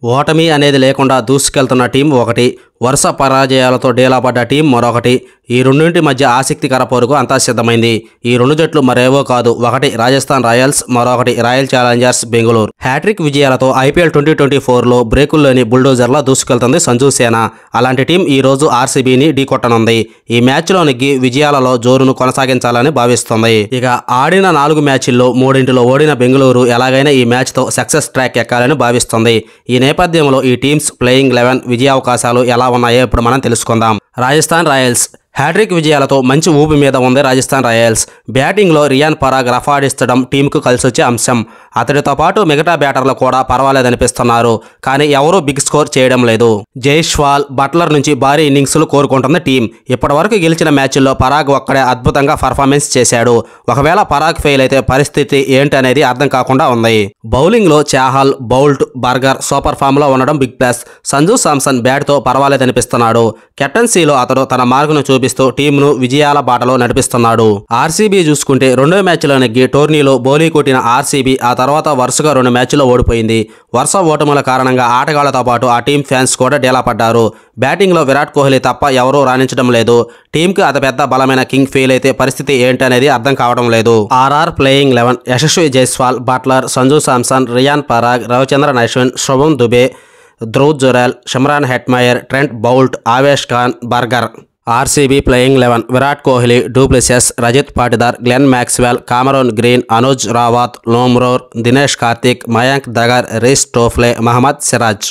ఓటమి అనేది లేకుండా దూసుకెళ్తున్న టీం ఒకటి, వరుస పరాజయాలతో డీలాపడ్డ టీం మరొకటి. ఈ రెండింటి మధ్య ఆసక్తికర పోరుకు అంతా సిద్ధమైంది. ఈ రెండు జట్లు మరేవో కాదు, ఒకటి రాజస్థాన్ రాయల్స్, మరొకటి రాయల్ ఛాలెంజర్స్ బెంగళూరు. హ్యాట్రిక్ విజయాలతో ఐపీఎల్ 2024లో బ్రేకుల్లోని బుల్డోజర్లా దూసుకెళ్తుంది సంజు సేన. అలాంటి టీం ఈ రోజు ఆర్సీబీని ఢీకొట్టనుంది. ఈ మ్యాచ్లో నెగ్గి విజయాలలో జోరును కొనసాగించాలని భావిస్తుంది. ఇక ఆడిన 4 మ్యాచ్ల్లో 3 ఓడిన బెంగళూరు ఎలాగైనా ఈ మ్యాచ్తో సక్సెస్ ట్రాక్ ఎక్కాలని భావిస్తుంది. ఈ నేపథ్యంలో ఈ టీమ్స్ ప్లేయింగ్ 11 విజయావకాశాలు ఎలా ఉన్నాయో ఇప్పుడు మనం తెలుసుకుందాం. రాజస్థాన్ రాయల్స్ హ్యాట్రిక్ విజయాలతో మంచి ఊపి మీద ఉంది రాజస్థాన్ రాయల్స్. బ్యాటింగ్లో రియాన్ పరాగ్ రఫాడిస్తడం టీంకు కలిసొచ్చే అంశం. అతడితో పాటు మిగతా బ్యాటర్లు కూడా పర్వాలేదనిపిస్తున్నారు. కానీ ఎవరూ బిగ్ స్కోర్ చేయడం లేదు. జైస్వాల్, బట్లర్ నుంచి భారీ ఇన్నింగ్స్లు కోరుకుంటుంది టీం. ఇప్పటివరకు గెలిచిన మ్యాచ్ల్లో పరాగ్ ఒక్కడే అద్భుతంగా పర్ఫార్మెన్స్ చేశాడు. ఒకవేళ పరాగ్ ఫెయిల్ అయితే పరిస్థితి ఏంటనేది అర్థం కాకుండా ఉంది. బౌలింగ్లో చాహల్, బౌల్ట్, బర్గర్ సూపర్ ఫామ్లో ఉండడం బిగ్ ప్లస్. సంజు శాంసన్ బ్యాట్తో పర్వాలేదనిపిస్తున్నాడు. కెప్టెన్సీలో అతడు తన మార్కును చూపిస్తూ టీంను విజయాల బాటలో నడిపిస్తున్నాడు. ఆర్సీబీ చూసుకుంటే రెండో మ్యాచ్లో నెగ్గి టోర్నీలో బౌలింగ్ కొట్టిన ఆర్సీబీ ఆ తర్వాత వరుసగా 2 మ్యాచ్ల్లో ఓడిపోయింది. వరుస ఓటముల కారణంగా ఆటగాళ్లతో పాటు ఆ టీం ఫ్యాన్స్ కూడా డీలాపడ్డారు. బ్యాటింగ్లో విరాట్ కోహ్లీ తప్ప ఎవరూ రాణించడం లేదు. టీంకి అతిపెద్ద బలమైన కింగ్ ఫెయిల్ అయితే పరిస్థితి ఏంటనేది అర్థం కావడం లేదు. RR playing 11 Yashasvi Jaiswal, Buttler, Sanju Samson, Riyan Parag, Ravichandran Ashwin, Shubham Dubey, Dhruv Jurel, Shimron Hetmyer, Trent Boult, Avesh Khan, Burger. RCB playing 11 Virat Kohli, du Plessis, Rajat Patidar, Glenn Maxwell, Cameron Green, Anuj Rawat, Lomror, Dinesh Karthik, Mayank Dagar, Reece Topley, Mohammed Siraj.